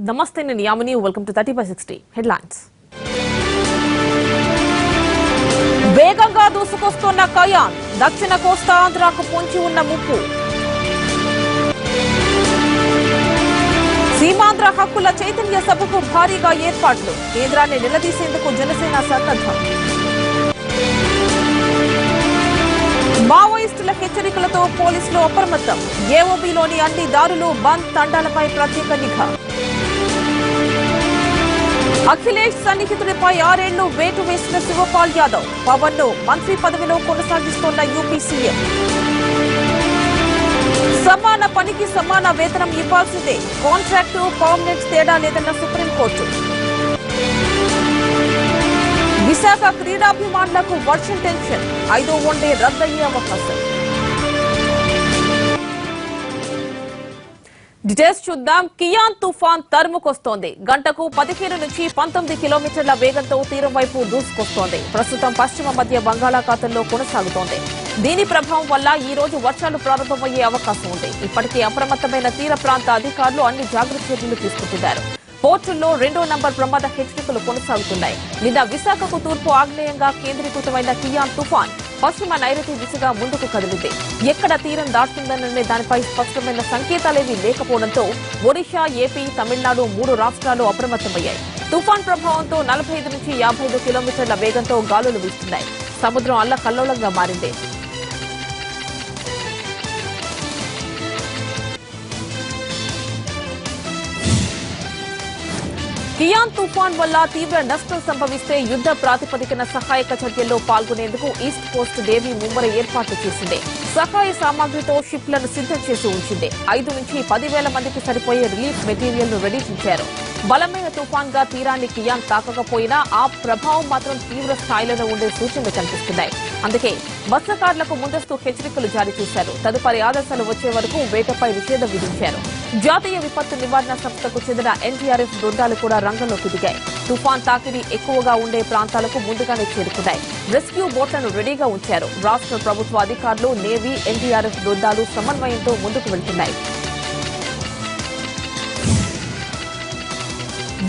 Namaste, నేను Yamini. Welcome to 30/60 headlines. వేగంగా దూసుకొస్తున్న cyan, దక్షిణ కోస్తా ఆంధ్రాకు పొంచి ఉన్న ముప్పు. సీమాంధ్ర హక్కుల చైతన్య సభకు భారీగా ఏర్పాట్లు, కేంద్రాన్ని నిలదీసేందుకు జనసేన సన్నద్ధం. మావోయిస్టుల హెచ్చరికలతో పోలీసులు అప్రమత్తం, ఏఓబీలోని అన్ని దారులు బంద్, తండాలపై ప్రత్యేక నిఘా. అఖిలేష్ సన్నిహితుడిపై 6 ఏళ్లు వేటు వేసిన శివపాల్ యాదవ్, పవన్ ను మంత్రి పదవిలో కొనసాగిస్తోన్న యూపీ సీఎం. సమాన పనికి సమాన వేతనం ఇవ్వాల్సిందే, కాంట్రాక్టు పర్మనెంట్ తేడా లేదన్న సుప్రీంకోర్టు. విశాఖ క్రీడాభిమానులకు వర్షం టెన్షన్, 5వ వన్డే రద్దయ్యే అవకాశం. డీటెయిల్స్ చూద్దాం. కియాన్ తుఫాన్ తరుముకొస్తోంది. గంటకు 15 నుంచి 19 కిలోమీటర్ల వేగంతో తీరం వైపు దూసుకొస్తోంది. ప్రస్తుతం పశ్చిమ మధ్య బంగాళాఖాతంలో కొనసాగుతోంది. దీని ప్రభావం వల్ల ఈ రోజు వర్షాలు ప్రారంభమయ్యే అవకాశం ఉంది. ఇప్పటికే అప్రమత్తమైన తీర ప్రాంత అధికారులు అన్ని జాగ్రత్త చర్యలు తీసుకుంటున్నారు. పోర్టుల్లో 2వ నంబర్ ప్రమాద హెచ్చరికలు కొనసాగుతున్నాయి. నిన్న విశాఖకు తూర్పు ఆగ్నేయంగా కేంద్రీకృతమైన కియాన్ తుఫాన్ పశ్చిమ నైరుతి దిశగా ముందుకు కదిలింది. ఎక్కడ తీరం దాటుతుందనే దానిపై స్పష్టమైన సంకేతాలేవీ లేకపోవడంతో ఒడిషా, ఏపీ, తమిళనాడు 3 రాష్ట్రాలు అప్రమత్తమయ్యాయి. తుఫాన్ ప్రభావంతో 45 నుంచి 55 కిలోమీటర్ల వేగంతో గాలులు వీస్తున్నాయి. సముద్రం అల్లకల్లోలంగా మారింది. కియాన్ తుఫాన్ వల్ల తీవ్ర నష్టం సంభవిస్తే యుద్ద ప్రాతిపదికన సహాయక చర్యల్లో పాల్గొనేందుకు ఈస్ట్ కోస్ట్ నేవీ ముమ్మర ఏర్పాట్లు చేసింది. సహాయ సామాగ్రితో షిప్లను సిద్దం చేసి ఉంచింది. 5 నుంచి 10,000 మందికి సరిపోయే రిలీఫ్ మెటీరియల్ ను రెడీ చేశారు. బలమైన తుఫాన్ గా తీరాన్ని కియాన్ తాకకపోయినా ఆ ప్రభావం మాత్రం తీవ్ర స్థాయిలో ఉండే సూచనలు కనిపిస్తున్నాయి. అందుకే మత్స్యకారులకు ముందస్తు హెచ్చరికలు జారీ చేశారు. తదుపరి ఆదేశాలు వచ్చే వరకు వేటపై నిషేధం విధించారు. జాతీయ విపత్తు నివారణ సంస్థకు చెందిన ఎన్డీఆర్ఎఫ్ బృందాలు కూడా రంగంలోకి దిగాయి. తుఫాన్ తాకిడి ఎక్కువగా ఉండే ప్రాంతాలకు ముందుగానే చేరుకున్నాయి. రెస్క్యూ బోట్లను రెడీగా ఉంచారు. రాష్ట్ర ప్రభుత్వ అధికారులు, నేవీ, ఎన్డీఆర్ఎఫ్ బృందాలు సమన్వయంతో ముందుకు వెళ్తున్నాయి.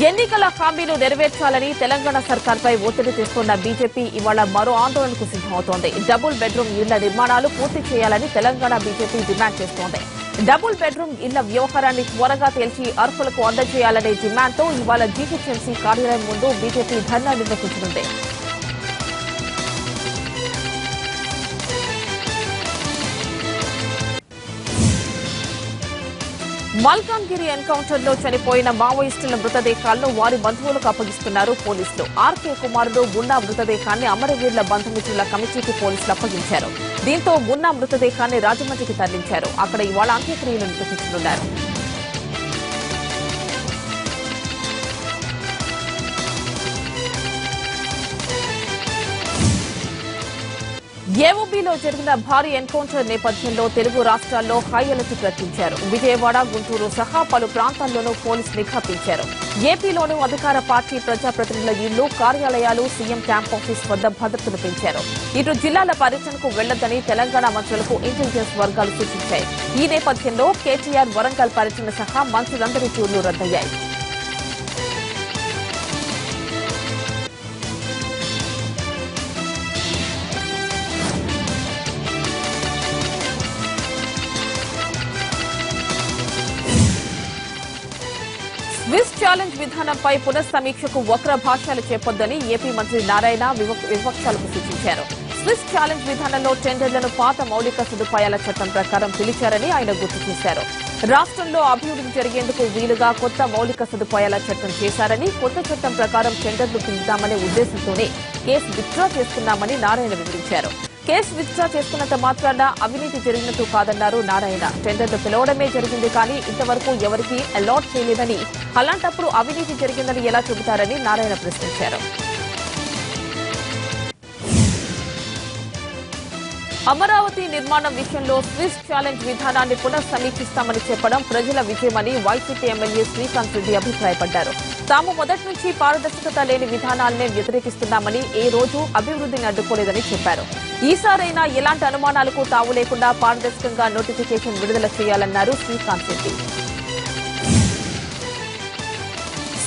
ఎన్నికల హామీలు నెరవేర్చాలని తెలంగాణ సర్కార్పై ఒత్తిడి తెస్తున్న బీజేపీ ఇవాళ మరో ఆందోళనకు సిద్దమవుతోంది. డబుల్ బెడ్రూమ్ ఇళ్ల నిర్మాణాలు పూర్తి చేయాలని తెలంగాణ బీజేపీ డిమాండ్ చేస్తోంది. డబుల్ బెడ్రూమ్ ఇళ్ల వ్యవహారాన్ని త్వరగా తేల్చి అర్హులకు అందజేయాలనే డిమాండ్తో ఇవాళ జీహెచ్ఎంసీ కార్యాలయం ముందు బీజేపీ ధర్నా నిర్వహించనుంది. మల్కాన్గిరి ఎన్కౌంటర్ లో చనిపోయిన మావోయిస్టుల మృతదేహాలను వారి బంధువులకు అప్పగిస్తున్నారు పోలీసులు. ఆర్కే కుమారుడు మున్నా మృతదేహాన్ని అమరవీరుల బంధుమిత్రుల కమిటీకి పోలీసులు అప్పగించారు. దీంతో మున్నా మృతదేహాన్ని రాజమండ్రికి తరలించారు. అక్కడ ఇవాళ అంత్యక్రియలు నిర్వహించనున్నారు. ఏఓబీలో జరిగిన భారీ ఎన్కౌంటర్ నేపథ్యంలో తెలుగు రాష్ట్రాల్లో హై అలర్ట్ ప్రకటించారు. విజయవాడ, గుంటూరు సహా పలు ప్రాంతాల్లోనూ పోలీసు నిఘా పెంచారు. ఏపీలోనూ అధికార పార్టీ ప్రజాప్రతినిధుల ఇళ్లు, కార్యాలయాలు, సీఎం క్యాంప్ ఆఫీస్ వద్ద భద్రతను పెంచారు. ఇటు జిల్లాల పర్యటనకు వెళ్లొద్దని తెలంగాణ మంత్రులకు ఇంటెలిజెన్స్ వర్గాలు సూచించాయి. ఈ నేపథ్యంలో కేటీఆర్ వరంగల్ పర్యటన సహా మంత్రులందరి టూర్లు రద్దయ్యాయి. స్విస్ ఛాలెంజ్ విధానంపై పునఃసమీక్షకు వక్ర భాష్యాలు చెప్పొద్దని ఏపీ మంత్రి నారాయణ విపక్షాలకు సూచించారు. స్విస్ ఛాలెంజ్ విధానంలో టెండర్లను పాత మౌలిక సదుపాయాల చట్టం ప్రకారం పిలిచారని ఆయన గుర్తు చేశారు. రాష్ట్రంలో అభివృద్ధి జరిగేందుకు వీలుగా కొత్త మౌలిక సదుపాయాల చట్టం చేశారని, కొత్త చట్టం ప్రకారం టెండర్లు పిలుద్దామనే ఉద్దేశంతోనే కేసు విత్డ్రా చేసుకున్నామని నారాయణ వివరించారు. కేసు విత్డ్రా చేసుకున్నంత మాత్రాన అవినీతి జరిగినట్టు కాదన్నారు నారాయణ. టెండర్లు పిలవడమే జరిగింది కానీ ఇంతవరకు ఎవరికీ అలాట్ చేయలేదని, అలాంటప్పుడు అవినీతి జరిగిందని ఎలా చెబుతారని నారాయణ ప్రశ్నించారు. అమరావతి నిర్మాణం విషయంలో స్విస్ ఛాలెంజ్ విధానాన్ని పునఃసమీక్షిస్తామని చెప్పడం ప్రజల విజయమని వైసీపీ ఎమ్మెల్యే శ్రీకాంత్ రెడ్డి అభిప్రాయపడ్డారు. తాము మొదటి నుంచి పారదర్శకత లేని విధానాలనే వ్యతిరేకిస్తున్నామని, ఏ రోజు అభివృద్ధిని అడ్డుకోలేదని చెప్పారు. ఈసారైనా ఎలాంటి అనుమానాలకు తావు లేకుండా పారదర్శకంగా నోటిఫికేషన్ విడుదల చేయాలన్నారు శ్రీకాంత్ రెడ్డి.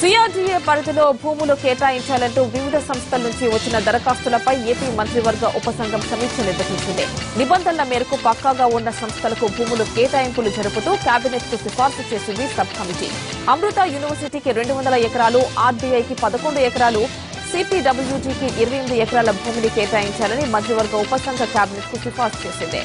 సిఆర్డీఏ పరిధిలో భూములు కేటాయించాలంటూ వివిధ సంస్థల నుంచి వచ్చిన దరఖాస్తులపై ఏపీ మంత్రివర్గ ఉపసంఘం సమీక్ష నిర్వహించింది. నిబంధనల మేరకు పక్కాగా ఉన్న సంస్థలకు భూములు కేటాయింపులు జరుపుతూ కేబినెట్ కు సిఫార్సు చేసింది సబ్ కమిటీ. అమృత యూనివర్సిటీకి 200 ఎకరాలు, ఆర్డీఐకి 11 ఎకరాలు, సిపిడబ్ల్యూజీకి 28 ఎకరాల భూమిని కేటాయించాలని మంత్రివర్గ ఉపసంఘ కేబినెట్ కు సిఫార్సు చేసింది.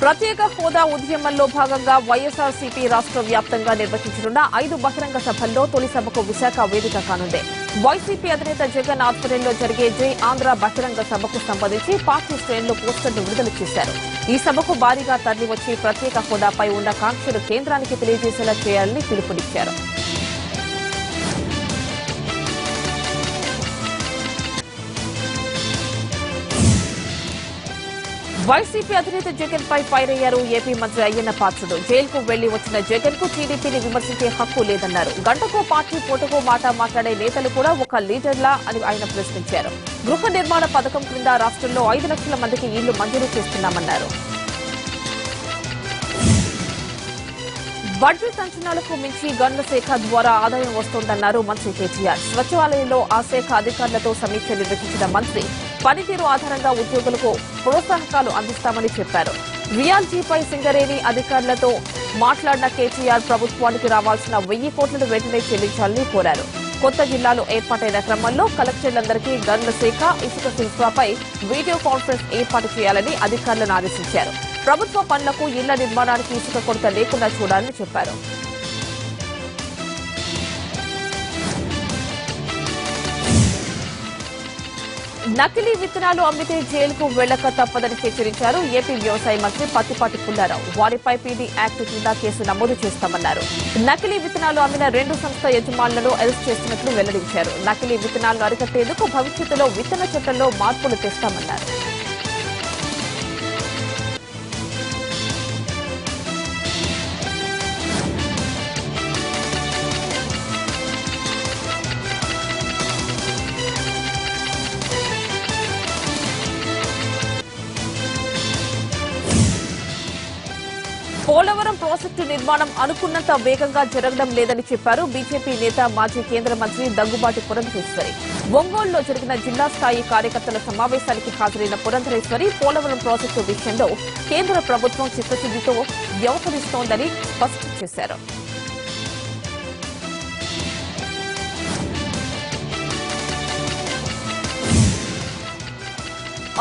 ప్రత్యేక హోదా ఉద్యమంలో భాగంగా వైఎస్ఆర్సీపీ రాష్ట్ర వ్యాప్తంగా నిర్వహించనున్న 5 బహిరంగ సభల్లో తొలి సభకు విశాఖ వేదిక కానుంది. వైసీపీ అధినేత జగన్ ఆధ్వర్యంలో జరిగే జై ఆంధ్ర బహిరంగ సభకు సంబంధించి పార్టీ శ్రేణులు పోస్టర్లు విడుదల చేశారు. ఈ సభకు భారీగా తరలివచ్చి ప్రత్యేక హోదాపై ఉన్న కాంక్షలు కేంద్రానికి తెలియజేసేలా చేయాలని పిలుపునిచ్చారు. వైసీపీ అధినేత జగన్ పై ఫైర్ అయ్యారు ఏపీ మంత్రి అయ్యన్న పాత్రుడు. జైలుకు వెళ్లి వచ్చిన జగన్ కు టీడీపీని విమర్శించే హక్కు లేదన్నారు. గంటకో పార్టీ పూటకో మాట మాట్లాడే నేతలు కూడా ఒక లీడర్లా అని ఆయన ప్రశ్నించారు. గృహ నిర్మాణ పథకం క్రింద రాష్ట్రంలో 5 లక్షల మందికి ఇళ్లు మంజూరు చేస్తున్నామన్నారు. బడ్జెట్ అంచనాలకు మించి గన్ల శాఖ ద్వారా ఆదాయం వస్తోందన్నారు మంత్రి కేటీఆర్. సచివాలయంలో ఆ శాఖ అధికారులతో సమీక్ష నిర్వహించిన మంత్రి పనితీరు ఆధారంగా ఉద్యోగులకు ప్రోత్సాహకాలు అందిస్తామని చెప్పారు. రియాల్టీపై సింగరేణి అధికారులతో మాట్లాడిన కేటీఆర్ ప్రభుత్వానికి రావాల్సిన 1000 కోట్లను వెంటనే చెల్లించాలని కోరారు. కొత్త జిల్లాలో ఏర్పాటైన క్రమంలో కలెక్టర్లందరికీ గన్ల శాఖ, ఇసుక శిల్పాపై వీడియో కాన్ఫరెన్స్ ఏర్పాటు చేయాలని అధికారులను ఆదేశించారు. ప్రభుత్వ పనులకు, ఇళ్ల నిర్మాణానికి ఇసుక కొరత లేకుండా చూడాలని చెప్పారు. నకిలీ విత్తనాలు అమ్మితే జైలుకు వెళ్లక తప్పదని హెచ్చరించారు ఏపీ వ్యవసాయ మంత్రి పత్తిపాటి పుల్లారావు. వారిపై పీడీ యాక్ట్ కింద కేసు నమోదు చేస్తామన్నారు. నకిలీ విత్తనాలు అమ్మిన 2 సంస్థ యజమానులను అరెస్ట్ చేస్తున్నట్లు వెల్లడించారు. నకిలీ విత్తనాలను అరికట్టేందుకు భవిష్యత్తులో విత్తన చట్టంలో మార్పులు తెస్తామన్నారు. పోలవరం ప్రాజెక్టు నిర్మాణం అనుకున్నంత వేగంగా జరగడం లేదని చెప్పారు బీజేపీ నేత, మాజీ కేంద్ర మంత్రి దగ్గుబాటి పురంధరేశ్వరి. ఒంగోలులో జరిగిన జిల్లా స్థాయి కార్యకర్తల సమావేశానికి హాజరైన పురంధరేశ్వరి పోలవరం ప్రాజెక్టు విషయంలో కేంద్ర ప్రభుత్వం చిత్తశుద్దితో వ్యవహరిస్తోందని స్పష్టం చేశారు.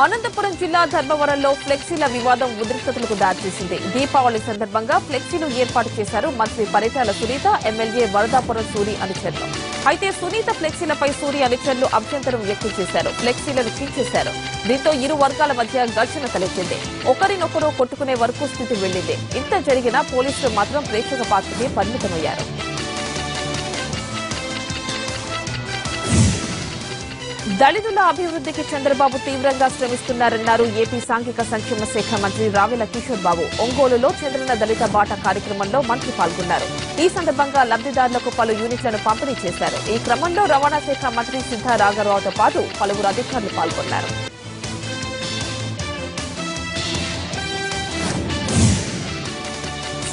అనంతపురం జిల్లా ధర్మవరంలో ఫ్లెక్సీల వివాదం ఉద్రిక్తతలకు దారితీసింది. దీపావళి సందర్భంగా ఫ్లెక్సీలు ఏర్పాటు చేశారు మంత్రి పరిటాల సునీత, ఎమ్మెల్యే వరదాపురం సూరి అనుచరులు. అయితే సునీత ఫ్లెక్సీలపై సూరి అనుచరులు అభ్యంతరం వ్యక్తం చేశారు. ఫ్లెక్సీలను చించేశారు. దీంతో ఇరు వర్గాల మధ్య ఘర్షణ తలెత్తింది. ఒకరినొకరు కొట్టుకునే వరకు స్థితి వెళ్లింది. ఇంత జరిగినా పోలీసులు మాత్రం ప్రేక్షక పాత్రకే పరిమితమయ్యారు. దళితుల అభివృద్ధికి చంద్రబాబు తీవ్రంగా శ్రమిస్తున్నారన్నారు ఏపీ సాంఘిక సంక్షేమ శాఖ మంత్రి రావెల కిషోర్ బాబు. ఒంగోలులో చంద్రన దళిత బాట కార్యక్రమంలో మంత్రి పాల్గొన్నారు. ఈ సందర్భంగా లబ్దిదారులకు పలు యూనిట్లను పంపిణీ చేశారు. ఈ క్రమంలో రవాణా శాఖ మంత్రి సిద్ధా రాఘవరావుతో పాటు పలువురు అధికారులు పాల్గొన్నారు.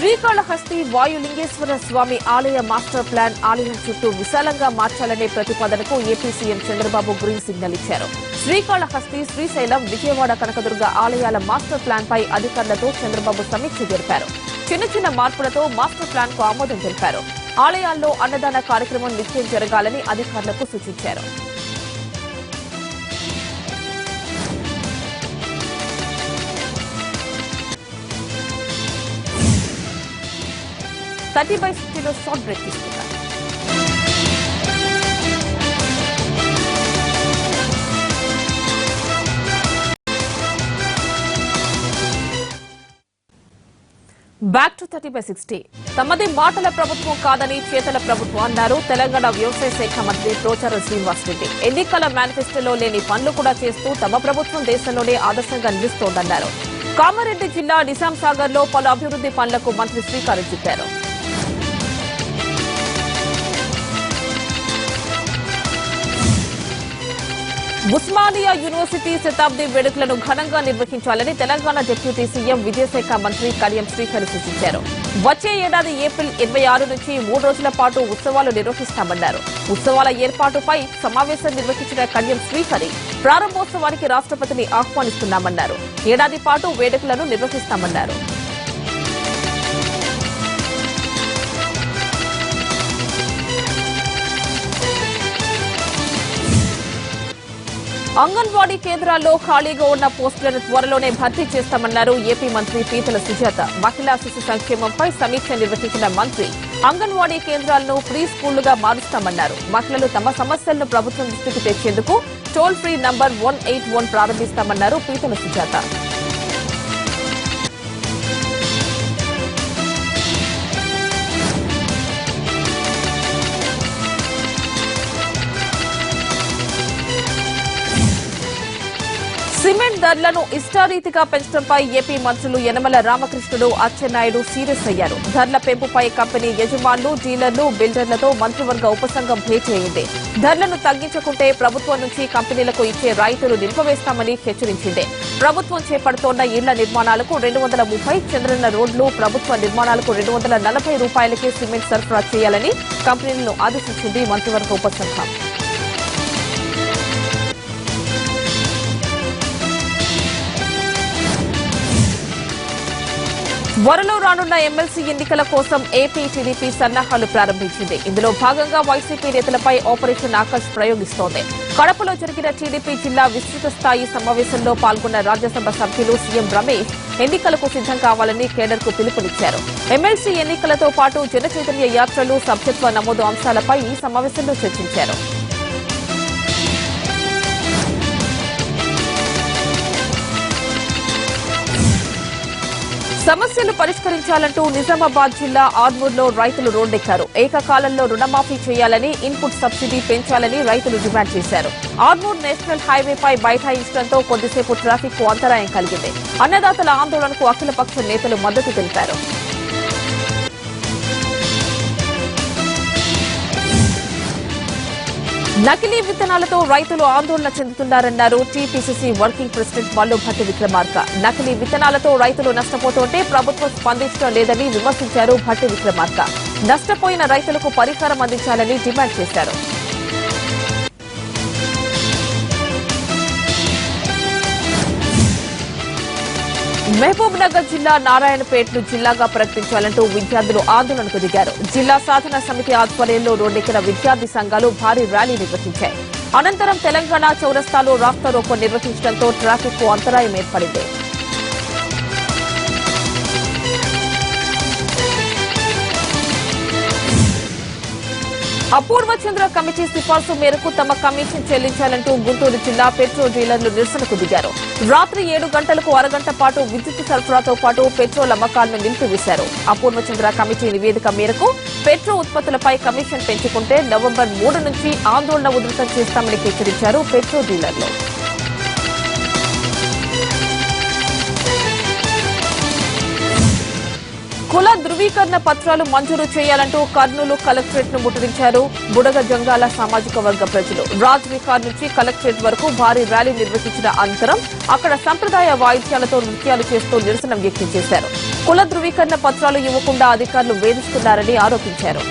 శ్రీకాళహస్తి వాయులింగేశ్వర స్వామి ఆలయ మాస్టర్ ప్లాన్ ఆలయం చుట్టూ విశాలంగా మార్చాలనే ప్రతిపాదనకు AP CM Chandrababu green signal ఇచ్చారు. శ్రీకాళహస్తి, శ్రీశైలం, విజయవాడ, కనకదుర్గ ఆలయాల మాస్టర్ ప్లాన్ పై అధికారులతో చంద్రబాబు సమీక్ష జరిపారు. చిన్న మార్పులతో మాస్టర్ ప్లాన్ కు ఆమోదం తెలిపారు. ఆలయాల్లో అన్నదాన కార్యక్రమం నిత్యం జరగాలని అధికారులకు సూచించారు. లో షార్ట్ బ్రేక్ తీసుకున్నారు. Back to 30/60. తమది మాటల ప్రభుత్వం కాదని చేతల ప్రభుత్వం అన్నారు తెలంగాణ వ్యవసాయ శాఖ మంత్రి పోచారం శ్రీనివాసరెడ్డి. ఎన్నికల మేనిఫెస్టోలో లేని పనులు కూడా చేస్తూ తమ ప్రభుత్వం దేశంలోనే ఆదర్శంగా నిలుస్తోందన్నారు. కామారెడ్డి జిల్లా నిజాం సాగర్ లో పలు అభివృద్ది పనులకు మంత్రి శ్రీకారం చుట్టారు. ఉస్మానియా యూనివర్సిటీ శతాబ్ది వేడుకలను ఘనంగా నిర్వహించాలని తెలంగాణ డిప్యూటీ సీఎం విద్యాశాఖ మంత్రి కడియం శ్రీహరి సూచించారు. వచ్చే ఏడాది ఏప్రిల్ 26 నుంచి 3 రోజుల పాటు ఉత్సవాలు నిర్వహిస్తామన్నారు. ఉత్సవాల ఏర్పాటుపై సమావేశం నిర్వహించిన కడియం శ్రీహరి ప్రారంభోత్సవానికి రాష్ట్రపతిని ఆహ్వానిస్తున్నామన్నారు. ఏడాది పాటు వేడుకలను నిర్వహిస్తామన్నారు. అంగన్వాడీ కేంద్రాల్లో ఖాళీగా ఉన్న పోస్టులను త్వరలోనే భర్తీ చేస్తామన్నారు ఏపీ మంత్రి పీతల సుజాత. మహిళా శిశు సంక్షేమంపై సమీక్ష నిర్వహించిన మంత్రి అంగన్వాడీ కేంద్రాలను ప్రీ స్కూళ్లుగా మారుస్తామన్నారు. మహిళలు తమ సమస్యలను ప్రభుత్వం దృష్టికి తెచ్చేందుకు టోల్ ఫ్రీ నంబర్ 181 ప్రారంభిస్తామన్నారు పీతల సుజాత. సిమెంట్ ధరలను ఇష్టారీతిగా పెంచడంపై ఏపీ మంత్రులు యనమల రామకృష్ణుడు, అచ్చెన్నాయుడు సీరియస్ అయ్యారు. ధరల పెంపుపై కంపెనీ యజమానులు, డీలర్లు, బిల్డర్లతో మంత్రివర్గ ఉపసంఘం భేటీ అయింది. ధరలను తగ్గించకుంటే ప్రభుత్వం నుంచి కంపెనీలకు ఇచ్చే రాయితీలు నిలిపివేస్తామని హెచ్చరించింది. ప్రభుత్వం చేపడుతోన్న ఇళ్ల నిర్మాణాలకు 230, చంద్రన్న రోడ్లు ప్రభుత్వ నిర్మాణాలకు 240 రూపాయలకే సిమెంట్ సరఫరా చేయాలని కంపెనీలను ఆదేశించింది మంత్రివర్గ ఉపసంఘం. త్వరలో రానున్న ఎమ్మెల్సీ ఎన్నికల కోసం ఏపీ టీడీపీ సన్నాహాలు ప్రారంభించింది. ఇందులో భాగంగా వైసీపీ నేతలపై ఆపరేషన్ ఆకాష్ ప్రయోగిస్తోంది. కడపలో జరిగిన టీడీపీ జిల్లా విస్తృత స్థాయి సమావేశంలో పాల్గొన్న రాజ్యసభ సభ్యులు సీఎం రమేష్ ఎన్నికలకు సిద్దం కావాలని కేడర్కు పిలుపునిచ్చారు. ఎమ్మెల్సీ ఎన్నికలతో పాటు జనచైతన్య యాత్రలు, సభ్యత్వ నమోదు అంశాలపై ఈ సమావేశంలో చర్చించారు. సమస్యలు పరిష్కరించాలంటూ నిజామాబాద్ జిల్లా ఆర్మూర్లో రైతులు రోడ్డెక్కారు. ఏకకాలంలో రుణమాఫీ చేయాలని, ఇన్పుట్ సబ్సిడీ పెంచాలని రైతులు డిమాండ్ చేశారు. ఆర్మూర్ నేషనల్ హైవేపై బైఠాయించడంతో కొద్దిసేపు ట్రాఫిక్ కు అంతరాయం కలిగింది. అన్నదాతల ఆందోళనకు అఖిలపక్ష నేతలు మద్దతు తెలిపారు. నకిలీ విత్తనాలతో రైతులు ఆందోళన చెందుతున్నారన్నారు TPCC working president Mallu Bhatti Vikramarka. నకిలీ విత్తనాలతో రైతులు నష్టపోతుంటే ప్రభుత్వం స్పందించడం లేదని విమర్శించారు భట్టి విక్రమార్క. నష్టపోయిన రైతులకు పరిహారం అందించాలని డిమాండ్ చేశారు. మహబూబ్ నగర్ జిల్లా నారాయణపేటను జిల్లాగా ప్రకటించాలంటూ విద్యార్థులు ఆందోళనకు దిగారు. జిల్లా సాధన సమితి ఆధ్వర్యంలో రోడ్డెక్కిన విద్యార్థి సంఘాలు భారీ ర్యాలీ నిర్వహించాయి. అనంతరం తెలంగాణ చౌరస్తాలో రాస్తారోకో నిర్వహించడంతో ట్రాఫిక్ కు అంతరాయం ఏర్పడింది. అపూర్వ చంద్ర కమిటీ సిఫార్సు మేరకు తమ కమిషన్ చెల్లించాలంటూ గుంటూరు జిల్లా పెట్రోల్ డీలర్లు నిరసనకు దిగారు. రాత్రి 7 గంటలకు అరగంట పాటు విద్యుత్ సరఫరాతో పాటు పెట్రోల్ అమ్మకాలను నిలిపివేశారు. అపూర్వ చంద్ర కమిటీ నివేదిక మేరకు పెట్రోల్ ఉత్పత్తులపై కమిషన్ పెంచుకుంటే నవంబర్ 3 నుంచి ఆందోళన ఉధృతం చేస్తామని హెచ్చరించారు పెట్రోల్ డీలర్లు. కుల ధృవీకరణ పత్రాలు మంజూరు చేయాలంటూ కర్నూలు కలెక్టరేట్ ను ముట్టడించారు బుడగ జంగాల సామాజిక వర్గ ప్రజలు. రాజ్ విహార్ నుంచి కలెక్టరేట్ వరకు భారీ ర్యాలీ నిర్వహించిన అనంతరం అక్కడ సంప్రదాయ వాయిద్యాలతో నృత్యాలు చేస్తూ నిరసన వ్యక్తం చేశారు. కుల ధృవీకరణ పత్రాలు ఇవ్వకుండా అధికారులు వేధిస్తున్నారని ఆరోపించారు.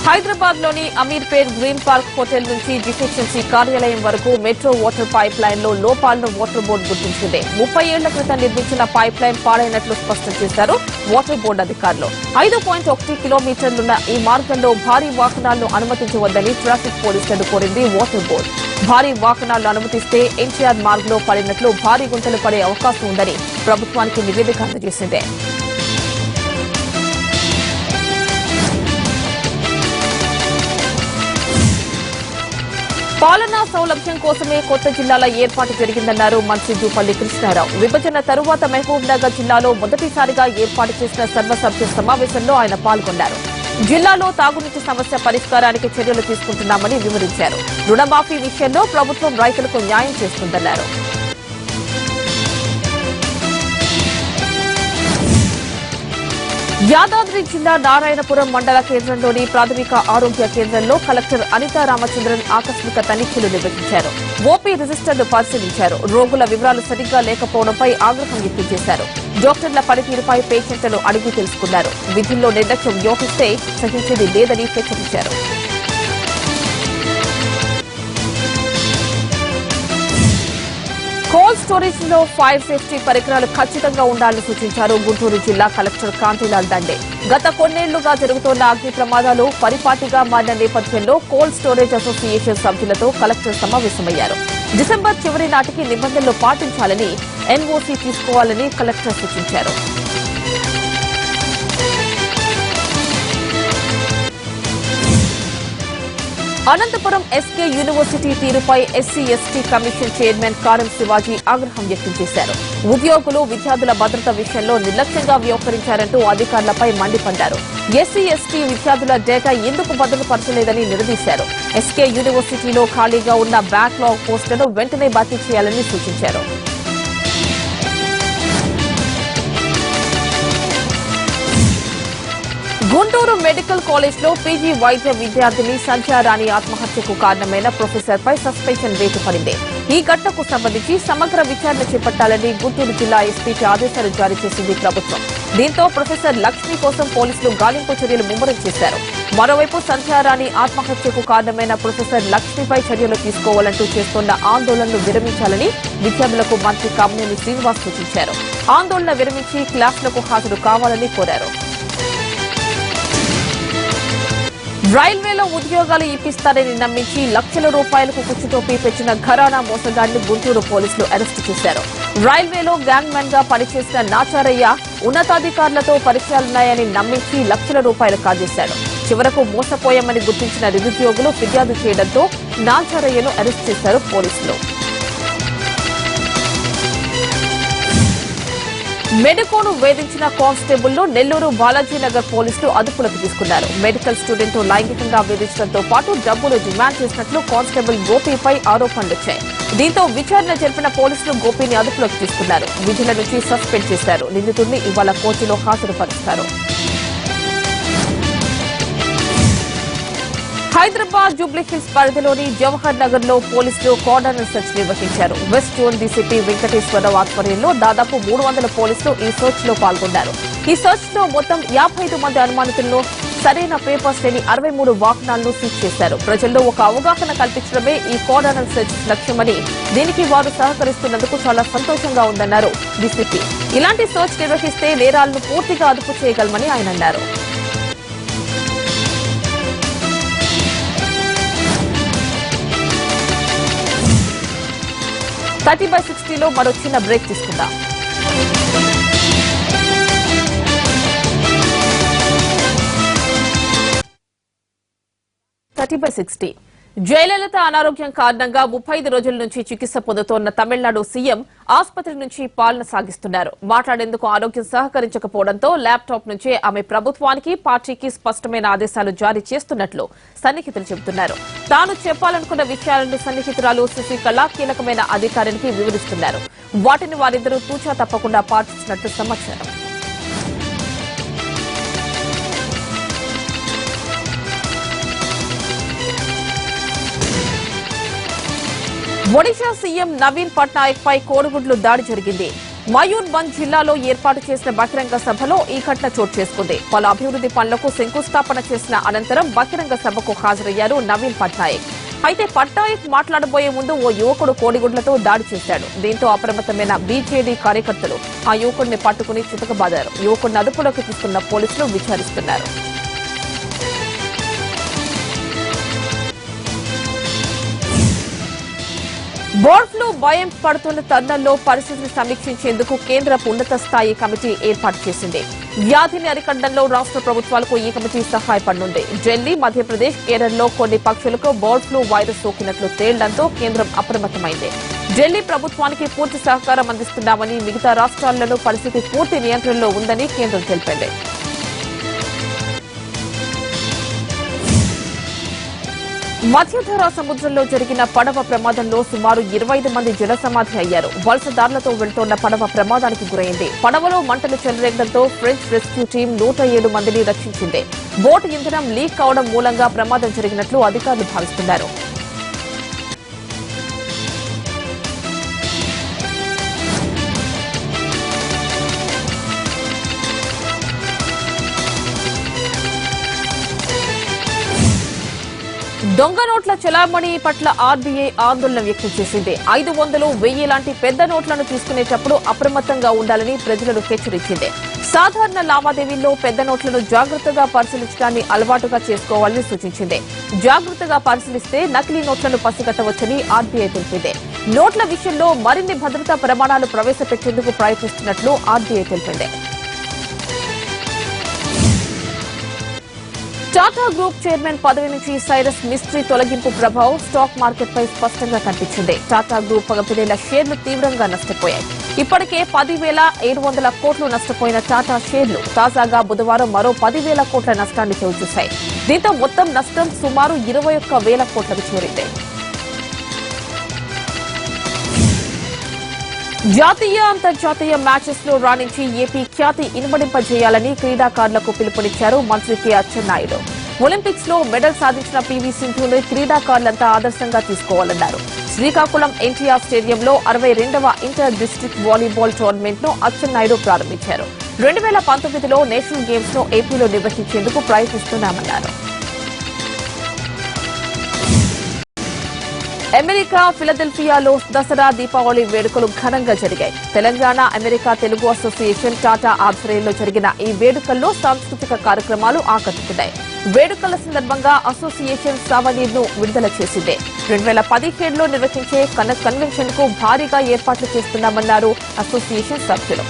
హైదరాబాద్ లోని అమీర్పేట్ గ్రీన్ పార్క్ హోటల్ నుంచి జీహెచ్ఎంసీ కార్యాలయం వరకు మెట్రో వాటర్ పైప్ లైన్ లో లోపాలను వాటర్ బోర్డు గుర్తించింది. 30 ఏళ్ల క్రితం నిర్మించిన పైప్ లైన్ పాడైనట్లు స్పష్టం చేశారు వాటర్ బోర్డు అధికారులు. 5.1 కిలోమీటర్లున్న ఈ మార్గంలో భారీ వాహనాలను అనుమతించవద్దని ట్రాఫిక్ పోలీసులను కోరింది వాటర్ బోర్డు. భారీ వాహనాలను అనుమతిస్తే ఎన్టీఆర్ మార్గ్ లో పడినట్లు భారీ గుంటలు పడే అవకాశం ఉందని ప్రభుత్వానికి నివేదిక అందజేసింది. పాలనా సౌలభ్యం కోసమే కొత్త జిల్లాల ఏర్పాటు జరిగిందన్నారు మంత్రి జూపల్లి కృష్ణారావు. విభజన తరువాత మహబూబ్ నగర్ జిల్లాలో మొదటిసారిగా ఏర్పాటు చేసిన సర్వసభ్య సమావేశంలో ఆయన పాల్గొన్నారు. జిల్లాలో తాగునీటి సమస్య పరిష్కారానికి చర్యలు తీసుకుంటున్నామని వివరించారు. రుణమాఫీ విషయంలో ప్రభుత్వం రైతులకు న్యాయం చేస్తుందన్నారు. యాదాద్రి జిల్లా నారాయణపురం మండల కేంద్రంలోని ప్రాథమిక ఆరోగ్య కేంద్రంలో కలెక్టర్ అనితా రామచంద్రన్ ఆకస్మిక తనిఖీలు నిర్వహించారు. ఓపీ రిజిస్టర్ను పరిశీలించారు. రోగుల వివరాలు సరిగ్గా లేకపోవడంపై ఆగ్రహం వ్యక్తం చేశారు. డాక్టర్ల పనితీరుపై పేషెంట్లను అడిగి తెలుసుకున్నారు. విధుల్లో నిర్లక్ష్యం వ్యవహరిస్తే సహించేది లేదని హెచ్చరించారు. కోల్డ్ స్టోరేజ్ లో ఫైర్ సేఫ్టీ పరికరాలు ఖచ్చితంగా ఉండాలని సూచించారు గుంటూరు జిల్లా కలెక్టర్ కాంతిలాల్ దండే. గత కొన్నేళ్లుగా జరుగుతోన్న అగ్ని ప్రమాదాలు పరిపాటిగా మారిన నేపథ్యంలో కోల్డ్ స్టోరేజ్ అసోసియేషన్ సభ్యులతో కలెక్టర్ సమావేశమయ్యారు. డిసెంబర్ చివరి నాటికి నిబంధనలు పాటించాలని ఎన్ఓసీ తీసుకోవాలని కలెక్టర్ సూచించారు. అనంతపురం ఎస్కే యూనివర్సిటీ తీరుపై ఎస్సీ ఎస్టీ కమిషన్ చైర్మన్ కారం శివాజీ ఆగ్రహం వ్యక్తం చేశారు. ఉద్యోగులు విద్యార్థుల భద్రత విషయంలో నిర్లక్ష్యంగా వ్యవహరించారంటూ అధికారులపై మండిపడ్డారు. ఎస్సీ ఎస్టీ విద్యార్థుల డేటా ఎందుకు భద్రపరచలేదని నిలదీశారు. ఎస్కే యూనివర్సిటీలో ఖాళీగా ఉన్న బ్యాక్లాగ్ పోస్టులను వెంటనే భర్తీ చేయాలని సూచించారు. గుంటూరు మెడికల్ కాలేజ్ లో పీజీ వైద్య విద్యార్థిని సంధ్యారాణి ఆత్మహత్యకు కారణమైన ప్రొఫెసర్ పై సస్పెన్షన్ వేటు పడింది. ఈ ఘటనకు సంబంధించి సమగ్ర విచారణ చేపట్టాలని గుంటూరు జిల్లా ఎస్పీకి ఆదేశాలు జారీ చేసింది ప్రభుత్వం. దీంతో ప్రొఫెసర్ లక్ష్మి కోసం పోలీసులు గాలింపు చర్యలు ముమ్మరం చేశారు. మరోవైపు సంధ్యారాణి ఆత్మహత్యకు కారణమైన ప్రొఫెసర్ లక్ష్మిపై చర్యలు తీసుకోవాలంటూ చేస్తున్న ఆందోళనను విరమించాలని విద్యార్థులకు మంత్రి కామినేని శ్రీనివాస్ సూచించారు. ఆందోళన విరమించి క్లాసులకు హాజరు కావాలని కోరారు. రైల్వేలో ఉద్యోగాలు ఇప్పిస్తారని నమ్మించి లక్షల రూపాయలకు కుచ్చుటోపీ పెంచిన ఘరానా మోసగాడిని గుంటూరు పోలీసులు అరెస్టు చేశారు. రైల్వేలో గ్యాంగ్ మ్యాన్ గా పనిచేసిన నాచారయ్య ఉన్నతాధికారులతో పరిచయాలున్నాయని నమ్మించి లక్షల రూపాయలు కాజేశాడు. చివరకు మోసపోయామని గుర్తించిన నిరుద్యోగులు ఫిర్యాదు చేయడంతో నాచారయ్యను అరెస్టు చేశారు పోలీసులు. మెడికోను వేధించిన కానిస్టేబుల్ ను నెల్లూరు బాలాజీనగర్ పోలీసులు అదుపులోకి తీసుకున్నారు. మెడికల్ స్టూడెంట్ ను లైంగికంగా వేధించడంతో పాటు డబ్బులు డిమాండ్ చేసినట్లు కానిస్టేబుల్ గోపీపై ఆరోపణలొచ్చాయి. దీంతో విచారణ జరిపిన పోలీసులు గోపీని అదుపులోకి తీసుకున్నారు. విధుల నుంచి సస్పెండ్ చేశారు. నిందితుడిని ఇవాళ కోర్టులో హాజరుపరుస్తారు. హైదరాబాద్ జూబ్లీహిల్స్ పరిధిలోని జవహర్ నగర్ లో పోలీసులు కార్డనర్ సెర్చ్ నిర్వహించారు. వెస్ట్ జోన్ డీసీపీ వెంకటేశ్వరరావు ఆధ్వర్యంలో దాదాపు 300 పోలీసులు ఈ సెర్చ్ లో పాల్గొన్నారు. ఈ సెర్చ్ లో మొత్తం 55 మంది అనుమానితులను, సరైన పేపర్స్ లేని 63 వాహనాలను సీజ్ చేశారు. ప్రజల్లో ఒక అవగాహన కల్పించడమే ఈ కార్డనర్ సెర్చ్ లక్ష్యమని, దీనికి వారు సహకరిస్తున్నందుకు చాలా సంతోషంగా ఉందన్నారు డీసీపీ. ఇలాంటి సెర్చ్ నిర్వహిస్తే నేరాలను పూర్తిగా అదుపు చేయగలమని ఆయన అన్నారు. 30/60లో మరో చిన్న బ్రేక్ తీసుకుందాం. 30/60 జయలలిత అనారోగ్యం కారణంగా 35 రోజుల నుంచి చికిత్స పొందుతోన్న తమిళనాడు సీఎం ఆసుపత్రి నుంచి పాలన సాగిస్తున్నారు. మాట్లాడేందుకు ఆరోగ్యం సహకరించకపోవడంతో ల్యాప్టాప్ నుంచే ఆమె ప్రభుత్వానికి, పార్టీకి స్పష్టమైన ఆదేశాలు జారీ చేస్తున్నట్లు సన్నిహితులు చెబుతున్నారు. తాను చెప్పాలనుకున్న విషయాలను సన్నిహితురాలు శశికళ కీలకమైన అధికారానికి వివరిస్తున్నారు. వాటిని వారిద్దరూ తూచా తప్పకుండా పాటించినట్లు సమాచారం. ఒడిశా సీఎం నవీన్ పట్నాయక్ పై కోడిగుడ్లు దాడి జరిగింది. మయూర్భంజ్ జిల్లాలో ఏర్పాటు చేసిన బహిరంగ సభలో ఈ ఘటన చోటు చేసుకుంది. పలు అభివృద్ది పనులకు శంకుస్థాపన చేసిన అనంతరం బహిరంగ సభకు హాజరయ్యారు నవీన్ పట్నాయక్. అయితే పట్నాయక్ మాట్లాడబోయే ముందు ఓ యువకుడు కోడిగుడ్లతో దాడి చేశాడు. దీంతో అప్రమత్తమైన బీజేడీ కార్యకర్తలు ఆ యువకుడిని పట్టుకుని చితకబాదారు. యువకుడిని అదుపులోకి తీసుకున్న పోలీసులు విచారిస్తున్నారు. బర్డ్ ఫ్లూ భయం పడుతున్న తరుణంలో పరిస్థితిని సమీక్షించేందుకు కేంద్ర ఉన్నత స్థాయి కమిటీ ఏర్పాటు చేసింది. వ్యాధిని అరికట్టడంలో రాష్ట్ర ప్రభుత్వాలకు ఈ కమిటీ సహాయపడనుంది. ఢిల్లీ, మధ్యప్రదేశ్, కేరళలో కొన్ని పక్షులకు బర్డ్ ఫ్లూ వైరస్ సోకినట్లు తేలడంతో కేంద్రం అప్రమత్తమైంది. ఢిల్లీ ప్రభుత్వానికి పూర్తి సహకారం అందిస్తున్నామని, మిగతా రాష్ట్రాల్లోనూ పరిస్థితి పూర్తి నియంత్రణలో ఉందని కేంద్రం తెలిపింది. మధ్యధరా సముద్రంలో జరిగిన పడవ ప్రమాదంలో సుమారు 25 మంది జలసమాధి అయ్యారు. వలసదారులతో వెళ్తోన్న పడవ ప్రమాదానికి గురైంది. పడవలో మంటలు చెలరేగడంతో ఫ్రెంచ్ రెస్క్యూ టీం 107 మందిని రక్షించింది. బోటు ఇంధనం లీక్ కావడం మూలంగా ప్రమాదం జరిగినట్లు అధికారులు భావిస్తున్నారు. దొంగ నోట్ల చలామణి పట్ల ఆర్బీఐ ఆందోళన వ్యక్తం చేసింది. 500, 1000 లాంటి పెద్ద నోట్లను తీసుకునేటప్పుడు అప్రమత్తంగా ఉండాలని ప్రజలను హెచ్చరించింది. సాధారణ లావాదేవీల్లో పెద్ద నోట్లను జాగ్రత్తగా పరిశీలించడాన్ని అలవాటుగా చేసుకోవాలని సూచించింది. జాగ్రత్తగా పరిశీలిస్తే నకిలీ నోట్లను పసిగట్టవచ్చని ఆర్బీఐ తెలిపింది. నోట్ల విషయంలో మరిన్ని భద్రతా ప్రమాణాలు ప్రవేశపెట్టేందుకు ప్రయత్నిస్తున్నట్లు ఆర్బీఐ తెలిపింది. టాటా గ్రూప్ చైర్మన్ పదవి నుంచి సైరస్ మిస్ట్రీ తొలగింపు ప్రభావం స్టాక్ మార్కెట్పై స్పష్టంగా కనిపించింది. టాటా గ్రూప్ కంపెనీల షేర్లు తీవ్రంగా నష్టపోయాయి. ఇప్పటికే 10,700 కోట్లు నష్టపోయిన టాటా షేర్లు తాజాగా బుధవారం మరో 10,000 కోట్ల నష్టాన్ని చవిచూశాయి. దీంతో మొత్తం నష్టం సుమారు 21,000 కోట్లకు చేరింది. జాతీయ అంతర్జాతీయ మ్యాచెస్ లో రాణించి ఏపీ ఖ్యాతి ఇనుమడింపజేయాలని క్రీడాకారులకు పిలుపునిచ్చారు మంత్రి కె అచ్చెన్నాయుడు. ఒలింపిక్స్ లో మెడల్ సాధించిన పీవీ సింధును క్రీడాకారులంతా ఆదర్శంగా తీసుకోవాలన్నారు. శ్రీకాకుళం ఎన్టీఆర్ స్టేడియంలో 62వ ఇంటర్ డిస్టిక్ట్ వాలీబాల్ టోర్నమెంట్ ను అచ్చెన్నాయుడు ప్రారంభించారు. 2019లో నేషనల్ గేమ్స్ ను ఏపీలో నిర్వహించేందుకు ప్రయత్నిస్తున్నామన్నారు. అమెరికా ఫిలదెల్ఫియాలో దసరా దీపావళి వేడుకలు ఘనంగా జరిగాయి. తెలంగాణ అమెరికా తెలుగు అసోసియేషన్ టాటా ఆధ్వర్యంలో జరిగిన ఈ వేడుకల్లో సాంస్కృతిక కార్యక్రమాలు ఆకట్టుకున్నాయి. వేడుకల సందర్భంగా అసోసియేషన్ సావనీర్ను విడుదల చేసింది. 2017లో నిర్వహించే కన్వెన్షన్ కు భారీగా ఏర్పాట్లు చేస్తున్నామన్నారు అసోసియేషన్ సభ్యులు.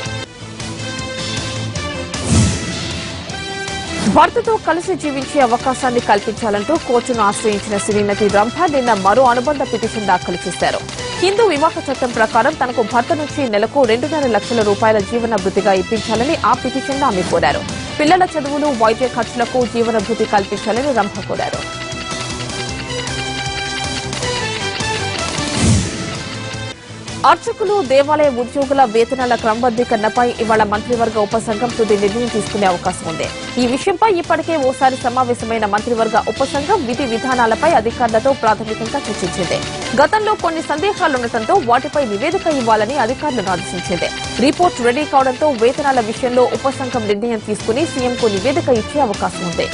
భర్తతో కలిసి జీవించే అవకాశాన్ని కల్పించాలంటూ కోర్టును ఆశ్రయించిన సినీ నటి రంభ నిన్న మరో అనుబంధ పిటిషన్ దాఖలు చేశారు. హిందూ వివాహ చట్టం ప్రకారం తనకు భర్త నుంచి నెలకు 2.5 లక్షల రూపాయల జీవన భృతిగా ఇప్పించాలని ఆ పిటిషన్లో ఆమె కోరారు. పిల్లల చదువులు, వైద్య ఖర్చులకు జీవన భృతి కల్పించాలని రంభ కోరారు. అర్చకులు, దేవాలయ ఉద్యోగుల వేతనాల క్రమబద్దీకరణపై ఇవాళ మంత్రివర్గ ఉపసంఘం తుది నిర్ణయం తీసుకునే అవకాశం ఉంది. ఈ విషయంపై ఇప్పటికే ఓసారి సమావేశమైన మంత్రివర్గ ఉపసంఘం విధి విధానాలపై అధికారులతో ప్రాథమికంగా చర్చించింది. గతంలో కొన్ని సందేహాలుండటంతో వాటిపై నివేదిక ఇవ్వాలని అధికారులను ఆదేశించింది. రిపోర్ట్ రెడీ కావడంతో వేతనాల విషయంలో ఉపసంఘం నిర్ణయం తీసుకుని సీఎంకు నివేదిక ఇచ్చే అవకాశం ఉంది.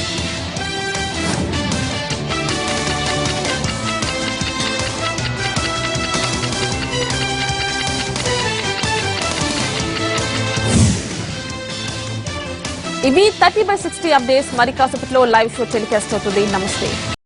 ఇవి 30/60 అప్డేట్స్. మరి కాసేపట్లో లైవ్ షో టెలికాస్ట్ అవుతుంది. నమస్తే.